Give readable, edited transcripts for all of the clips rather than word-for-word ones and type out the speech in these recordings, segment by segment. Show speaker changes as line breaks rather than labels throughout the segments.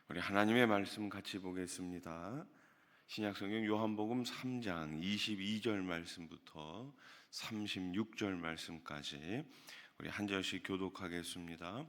우리 하나님의 말씀 같이 보겠습니다. 신약성경 요한복음 3장 22절 말씀부터 36절 말씀까지 우리 한 절씩 교독하겠습니다.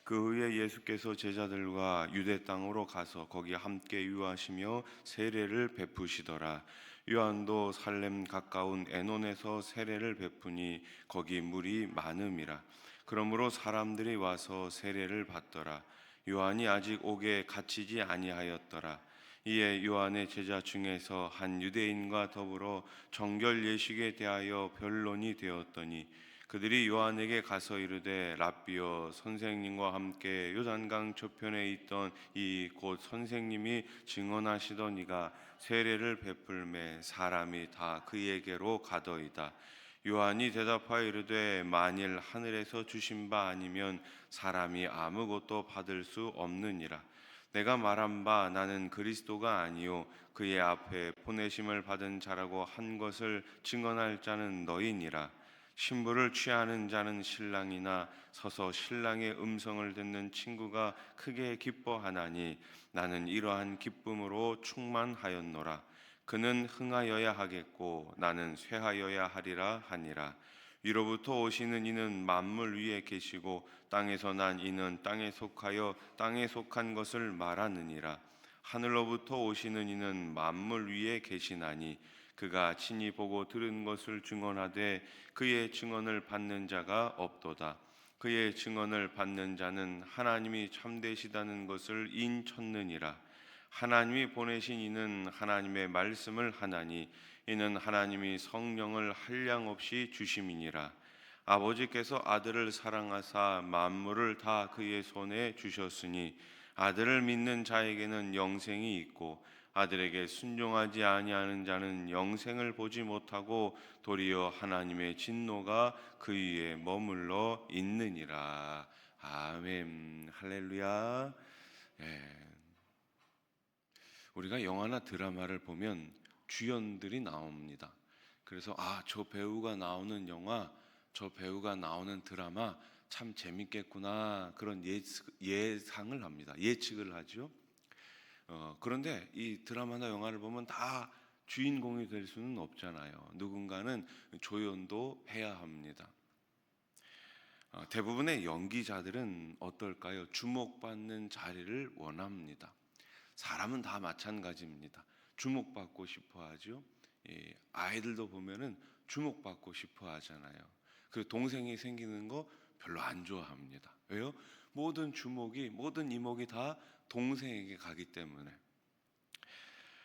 그 후에 예수께서 제자들과 유대 땅으로 가서 거기 함께 유하시며 세례를 베푸시더라. 요한도 살렘 가까운 에논에서 세례를 베푸니 거기 물이 많음이라. 그러므로 사람들이 와서 세례를 받더라. 요한이 아직 옥에 갇히지 아니하였더라. 이에 요한의 제자 중에서 한 유대인과 더불어 정결 예식에 대하여 변론이 되었더니 그들이 요한에게 가서 이르되 랍비여, 선생님과 함께 요단강 저편에 있던 이 곧 선생님이 증언하시던 이가 세례를 베풀매 사람이 다 그에게로 가더이다. 요한이 대답하여 이르되 만일 하늘에서 주신 바 아니면 사람이 아무것도 받을 수 없느니라. 내가 말한 바 나는 그리스도가 아니요 그의 앞에 보내심을 받은 자라고 한 것을 증언할 자는 너희니라. 신부를 취하는 자는 신랑이나 서서 신랑의 음성을 듣는 친구가 크게 기뻐하나니 나는 이러한 기쁨으로 충만하였노라. 그는 흥하여야 하겠고 나는 쇠하여야 하리라 하니라. 위로부터 오시는 이는 만물 위에 계시고 땅에서 난 이는 땅에 속하여 땅에 속한 것을 말하느니라. 하늘로부터 오시는 이는 만물 위에 계시나니 그가 친히 보고 들은 것을 증언하되 그의 증언을 받는 자가 없도다. 그의 증언을 받는 자는 하나님이 참되시다는 것을 인쳤느니라. 하나님이 보내신 이는 하나님의 말씀을 하나니 이는 하나님이 성령을 한량없이 주심이니라. 아버지께서 아들을 사랑하사 만물을 다 그의 손에 주셨으니 아들을 믿는 자에게는 영생이 있고 아들에게 순종하지 아니하는 자는 영생을 보지 못하고 도리어 하나님의 진노가 그 위에 머물러 있느니라. 아멘. 할렐루야. 우리가 영화나 드라마를 보면 주연들이 나옵니다. 그래서 저 배우가 나오는 영화, 저 배우가 나오는 드라마 참 재밌겠구나, 그런 예상을 합니다. 예측을 하죠. 그런데 이 드라마나 영화를 보면 다 주인공이 될 수는 없잖아요. 누군가는 조연도 해야 합니다. 대부분의 연기자들은 어떨까요? 주목받는 자리를 원합니다. 사람은 다 마찬가지입니다. 주목받고 싶어 하죠. 아이들도 보면은 주목받고 싶어 하잖아요. 그 동생이 생기는 거 별로 안 좋아합니다. 왜요? 모든 주목이, 모든 이목이 다 동생에게 가기 때문에.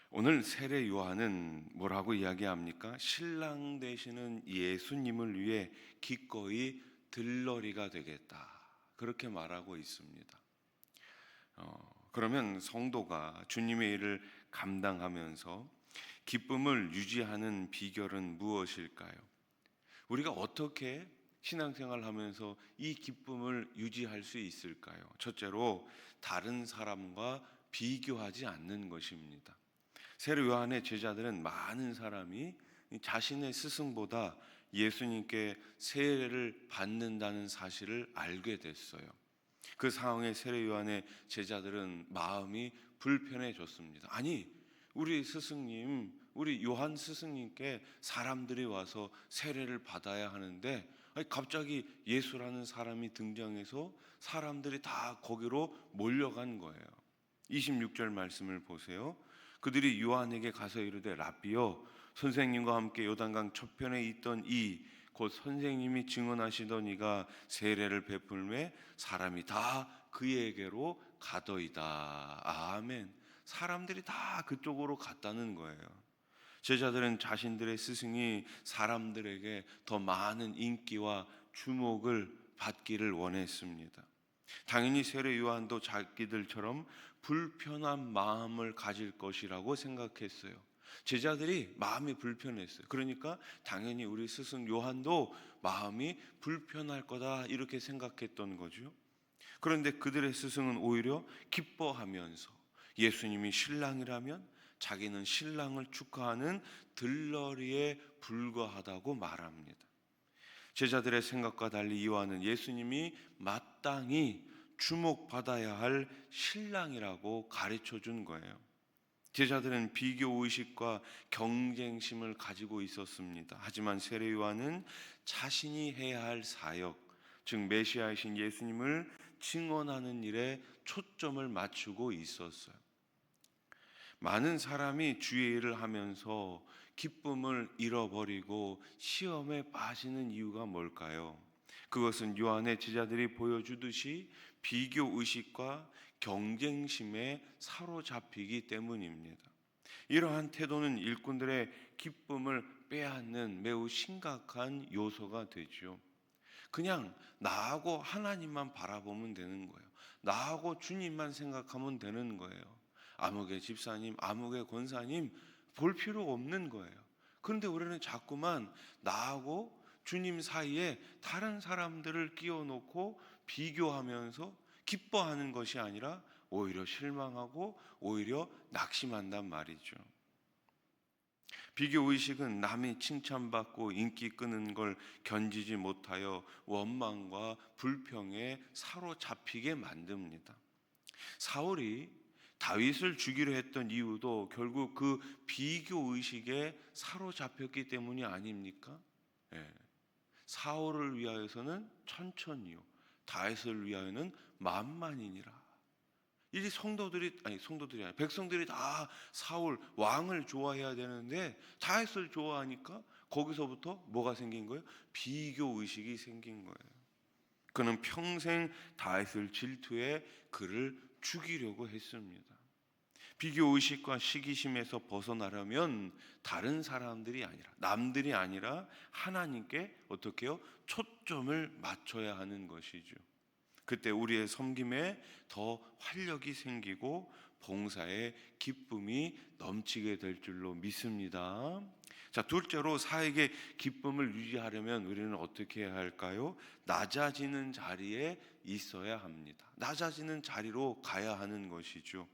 오늘 세례 요한은 뭐라고 이야기합니까? 신랑 되시는 예수님을 위해 기꺼이 들러리가 되겠다, 그렇게 말하고 있습니다. 그러면 성도가 주님의 일을 감당하면서 기쁨을 유지하는 비결은 무엇일까요? 우리가 어떻게 신앙생활을 하면서 이 기쁨을 유지할 수 있을까요? 첫째로 다른 사람과 비교하지 않는 것입니다. 세례 요한의 제자들은 많은 사람이 자신의 스승보다 예수님께 세례를 받는다는 사실을 알게 됐어요. 그 상황에 세례 요한의 제자들은 마음이 불편해졌습니다. 아니, 우리 스승님, 우리 요한 스승님께 사람들이 와서 세례를 받아야 하는데 갑자기 예수라는 사람이 등장해서 사람들이 다 거기로 몰려간 거예요. 26절 말씀을 보세요. 그들이 요한에게 가서 이르되 랍비여, 선생님과 함께 요단강 저편에 있던 이 곧 선생님이 증언하시던 이가 세례를 베풀매 사람이 다 그에게로 가더이다. 아멘. 사람들이 다 그쪽으로 갔다는 거예요. 제자들은 자신들의 스승이 사람들에게 더 많은 인기와 주목을 받기를 원했습니다. 당연히 세례 요한도 자기들처럼 불편한 마음을 가질 것이라고 생각했어요. 제자들이 마음이 불편했어요. 그러니까 당연히 우리 스승 요한도 마음이 불편할 거다, 이렇게 생각했던 거죠. 그런데 그들의 스승은 오히려 기뻐하면서 예수님이 신랑이라면 자기는 신랑을 축하하는 들러리에 불과하다고 말합니다. 제자들의 생각과 달리 요한은 예수님이 마땅히 주목받아야 할 신랑이라고 가르쳐 준 거예요. 제자들은 비교 의식과 경쟁심을 가지고 있었습니다. 하지만 세례 요한은 자신이 해야 할 사역, 즉 메시아이신 예수님을 증언하는 일에 초점을 맞추고 있었어요. 많은 사람이 주의 일을 하면서 기쁨을 잃어버리고 시험에 빠지는 이유가 뭘까요? 그것은 요한의 제자들이 보여주듯이 비교 의식과 경쟁심에 사로잡히기 때문입니다. 이러한 태도는 일꾼들의 기쁨을 빼앗는 매우 심각한 요소가 되죠. 그냥 나하고 하나님만 바라보면 되는 거예요. 나하고 주님만 생각하면 되는 거예요. 아무개 집사님, 아무개 권사님 볼 필요 없는 거예요. 그런데 우리는 자꾸만 나하고 주님 사이에 다른 사람들을 끼워놓고 비교하면서 기뻐하는 것이 아니라 오히려 실망하고 오히려 낙심한단 말이죠. 비교 의식은 남이 칭찬받고 인기 끄는 걸 견디지 못하여 원망과 불평에 사로잡히게 만듭니다. 사울이 다윗을 죽이려 했던 이유도 결국 그 비교 의식에 사로잡혔기 때문이 아닙니까? 예. 사울을 위하여서는 천천히요, 다윗을 위하여는 만만이니라. 이 성도들이 아니 백성들이 다 사울 왕을 좋아해야 되는데 다윗을 좋아하니까 거기서부터 뭐가 생긴 거예요? 비교 의식이 생긴 거예요. 그는 평생 다윗을 질투해 그를 죽이려고 했습니다. 비교 의식과 시기심에서 벗어나려면 다른 사람들이 아니라, 남들이 아니라 하나님께 어떻게 해요? 초점을 맞춰야 하는 것이죠. 그때 우리의 섬김에 더 활력이 생기고 봉사에 기쁨이 넘치게 될 줄로 믿습니다. 자, 둘째로 사역의 기쁨을 유지하려면 우리는 어떻게 해야 할까요? 낮아지는 자리에 있어야 합니다. 낮아지는 자리로 가야 하는 것이죠.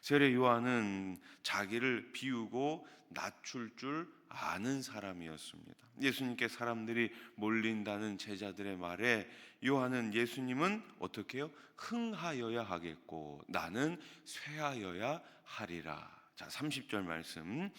세례 요한은 자기를 비우고 낮출 줄 아는 사람이었습니다. 예수님께 사람들이 몰린다는 제자들의 말에 요한은 예수님은 어떻게 해요? 흥하여야 하겠고 나는 쇠하여야 하리라. 자, 30절 말씀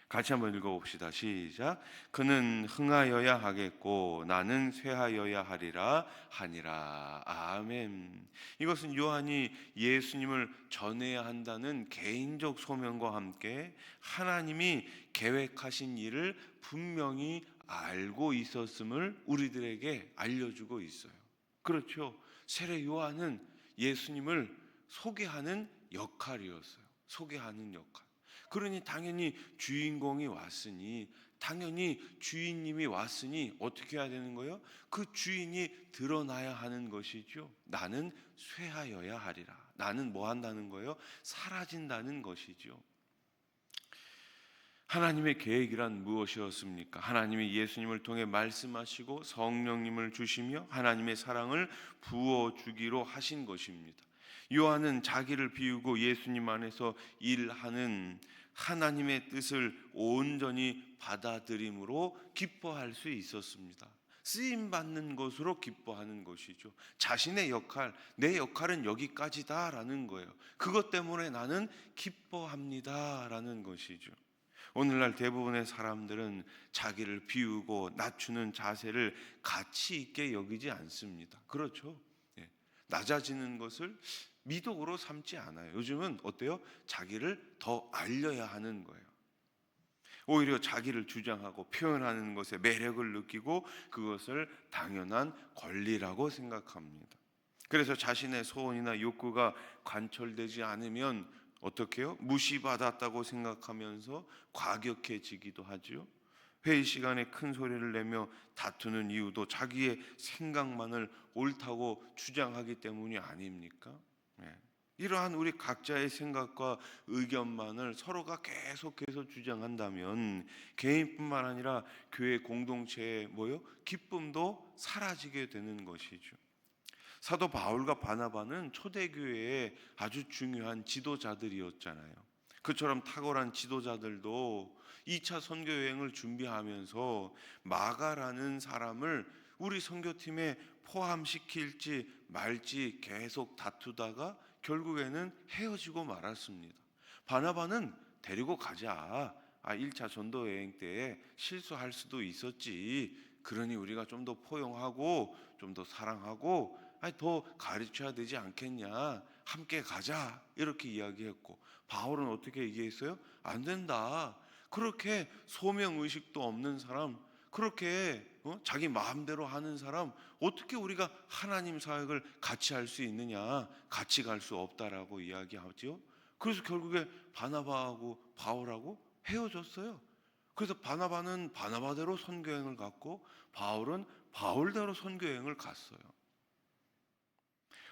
같이 한번 읽어봅시다. 시작. 그는 흥하여야 하겠고 나는 쇠하여야 하리라 하니라. 아멘. 이것은 요한이 예수님을 전해야 한다는 개인적 소명과 함께 하나님이 계획하신 일을 분명히 알고 있었음을 우리들에게 알려주고 있어요. 그렇죠. 세례 요한은 예수님을 소개하는 역할이었어요. 소개하는 역할. 그러니 당연히 주인공이 왔으니, 당연히 주인님이 왔으니 어떻게 해야 되는 거예요? 그 주인이 드러나야 하는 것이죠. 나는 쇠하여야 하리라. 나는 뭐 한다는 거예요? 사라진다는 것이죠. 하나님의 계획이란 무엇이었습니까? 하나님이 예수님을 통해 말씀하시고 성령님을 주시며 하나님의 사랑을 부어주기로 하신 것입니다. 요한은 자기를 비우고 예수님 안에서 일하는 하나님의 뜻을 온전히 받아들임으로 기뻐할 수 있었습니다. 쓰임받는 것으로 기뻐하는 것이죠. 자신의 역할, 내 역할은 여기까지다라는 거예요. 그것 때문에 나는 기뻐합니다라는 것이죠. 오늘날 대부분의 사람들은 자기를 비우고 낮추는 자세를 가치 있게 여기지 않습니다. 그렇죠? 낮아지는 것을 미덕으로 삼지 않아요. 요즘은 어때요? 자기를 더 알려야 하는 거예요. 오히려 자기를 주장하고 표현하는 것에 매력을 느끼고 그것을 당연한 권리라고 생각합니다. 그래서 자신의 소원이나 욕구가 관철되지 않으면 어떻게 해요? 무시받았다고 생각하면서 과격해지기도 하죠. 회의 시간에 큰 소리를 내며 다투는 이유도 자기의 생각만을 옳다고 주장하기 때문이 아닙니까? 이러한 우리 각자의 생각과 의견만을 서로가 계속해서 주장한다면 개인뿐만 아니라 교회 공동체의 기쁨도 사라지게 되는 것이죠. 사도 바울과 바나바는 초대교회의 아주 중요한 지도자들이었잖아요. 그처럼 탁월한 지도자들도 2차 선교 여행을 준비하면서 마가라는 사람을 우리 선교팀에 포함시킬지 말지 계속 다투다가 결국에는 헤어지고 말았습니다. 바나바는 데리고 가자. 1차 전도 여행 때 실수할 수도 있었지. 그러니 우리가 좀 더 포용하고 좀 더 사랑하고 더 가르쳐야 되지 않겠냐. 함께 가자. 이렇게 이야기했고, 바울은 어떻게 얘기했어요? 안 된다. 그렇게 소명의식도 없는 사람, 그렇게 자기 마음대로 하는 사람, 어떻게 우리가 하나님 사역을 같이 할 수 있느냐. 같이 갈 수 없다라고 이야기하죠. 그래서 결국에 바나바하고 바울하고 헤어졌어요. 그래서 바나바는 바나바대로 선교여행을 갔고 바울은 바울대로 선교여행을 갔어요.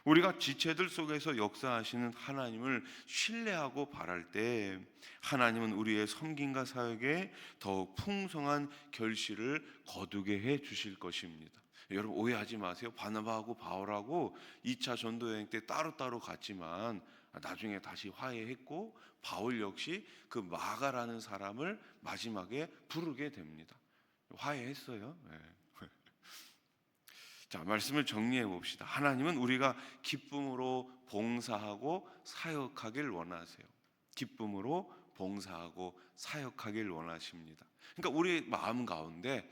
우리가 지체들 속에서 역사하시는 하나님을 신뢰하고 바랄 때 하나님은 우리의 섬김과 사역에 더욱 풍성한 결실을 거두게 해 주실 것입니다. 여러분 오해하지 마세요. 바나바하고 바울하고 2차 전도여행 때 따로따로 갔지만 나중에 다시 화해했고, 바울 역시 그 마가라는 사람을 마지막에 부르게 됩니다. 화해했어요. 네. 자, 말씀을 정리해 봅시다. 하나님은 우리가 기쁨으로 봉사하고 사역하길 원하세요. 기쁨으로 봉사하고 사역하길 원하십니다. 그러니까 우리 마음 가운데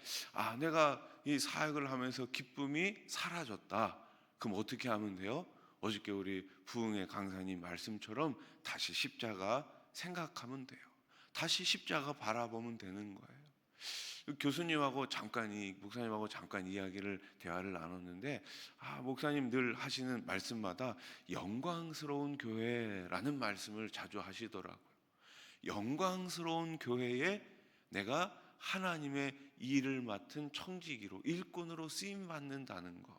내가 이 사역을 하면서 기쁨이 사라졌다. 그럼 어떻게 하면 돼요? 어저께 우리 부흥의 강사님 말씀처럼 다시 십자가 생각하면 돼요. 다시 십자가 바라보면 되는 거예요. 교수님하고 목사님하고 잠깐 대화를 나눴는데 목사님 늘 하시는 말씀마다 영광스러운 교회라는 말씀을 자주 하시더라고요. 영광스러운 교회에 내가 하나님의 일을 맡은 청지기로, 일꾼으로 쓰임 받는다는 거.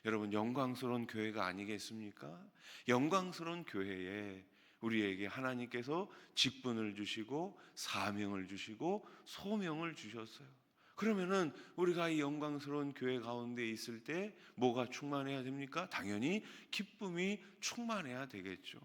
여러분 영광스러운 교회가 아니겠습니까? 영광스러운 교회에 우리에게 하나님께서 직분을 주시고 사명을 주시고 소명을 주셨어요. 그러면은 우리가 이 영광스러운 교회 가운데 있을 때 뭐가 충만해야 됩니까? 당연히 기쁨이 충만해야 되겠죠.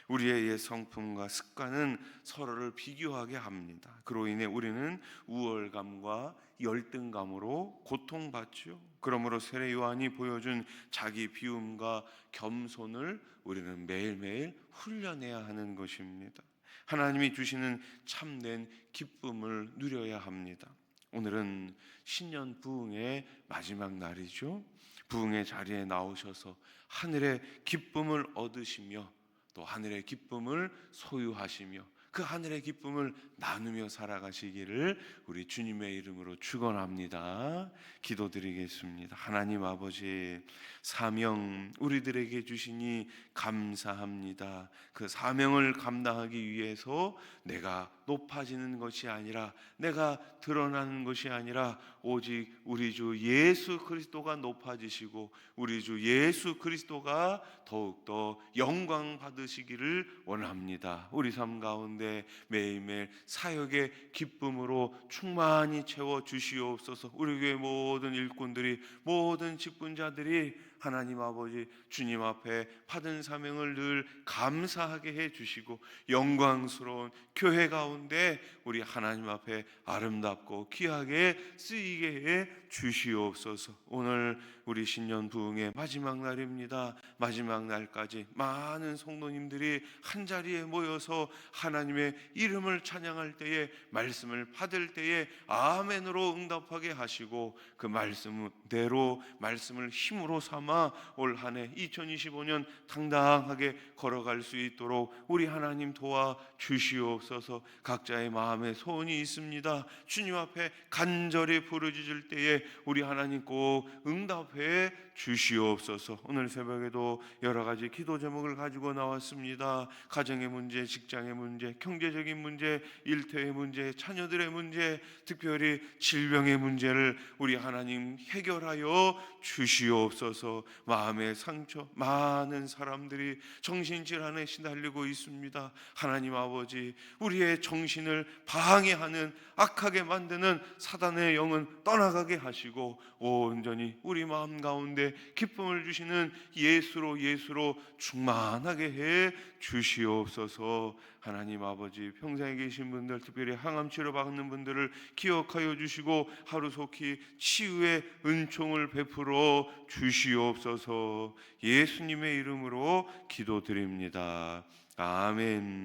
우리의 옛 성품과 습관은 서로를 비교하게 합니다. 그로 인해 우리는 우월감과 열등감으로 고통받죠. 그러므로 세례 요한이 보여준 자기 비움과 겸손을 우리는 매일매일 훈련해야 하는 것입니다. 하나님이 주시는 참된 기쁨을 누려야 합니다. 오늘은 신년 부흥의 마지막 날이죠. 부흥의 자리에 나오셔서 하늘의 기쁨을 얻으시며 또 하늘의 기쁨을 소유하시며 그 하늘의 기쁨을 나누며 살아가시기를 우리 주님의 이름으로 축원합니다. 기도드리겠습니다. 하나님 아버지, 사명 우리들에게 주시니 감사합니다. 그 사명을 감당하기 위해서 내가 높아지는 것이 아니라, 내가 드러나는 것이 아니라 오직 우리 주 예수 그리스도가 높아지시고 우리 주 예수 그리스도가 더욱더 영광 받으시기를 원합니다. 우리 삶 가운데 매일매일 사역의 기쁨으로 충만히 채워 주시옵소서. 우리 교회 모든 일꾼들이, 모든 직분자들이 하나님 아버지 주님 앞에 받은 사명을 늘 감사하게 해주시고 영광스러운 교회 가운데 우리 하나님 앞에 아름답고 귀하게 쓰이게 해 주시옵소서. 오늘 우리 신년 부흥의 마지막 날입니다. 마지막 날까지 많은 성도님들이 한자리에 모여서 하나님의 이름을 찬양할 때에, 말씀을 받을 때에 아멘으로 응답하게 하시고 그 말씀대로 말씀을 힘으로 삼아 올 한 해 2025년 당당하게 걸어갈 수 있도록 우리 하나님 도와 주시옵소서. 각자의 마음에 소원이 있습니다. 주님 앞에 간절히 부르짖을 때에 우리 하나님 꼭 응답해 주시옵소서. 오늘 새벽에도 여러 가지 기도 제목을 가지고 나왔습니다. 가정의 문제, 직장의 문제, 경제적인 문제, 일터의 문제, 자녀들의 문제, 특별히 질병의 문제를 우리 하나님 해결하여 주시옵소서. 마음의 상처, 많은 사람들이 정신질환에 시달리고 있습니다. 하나님 아버지, 우리의 정신을 방해하는, 악하게 만드는 사단의 영은 떠나가게 하시고 온전히 우리 마음 마음 가운데 기쁨을 주시는 예수로 충만하게 해 주시옵소서. 하나님 아버지, 평생에 계신 분들, 특별히 항암 치료 받는 분들을 기억하여 주시고 하루속히 치유의 은총을 베풀어 주시옵소서. 예수님의 이름으로 기도드립니다. 아멘.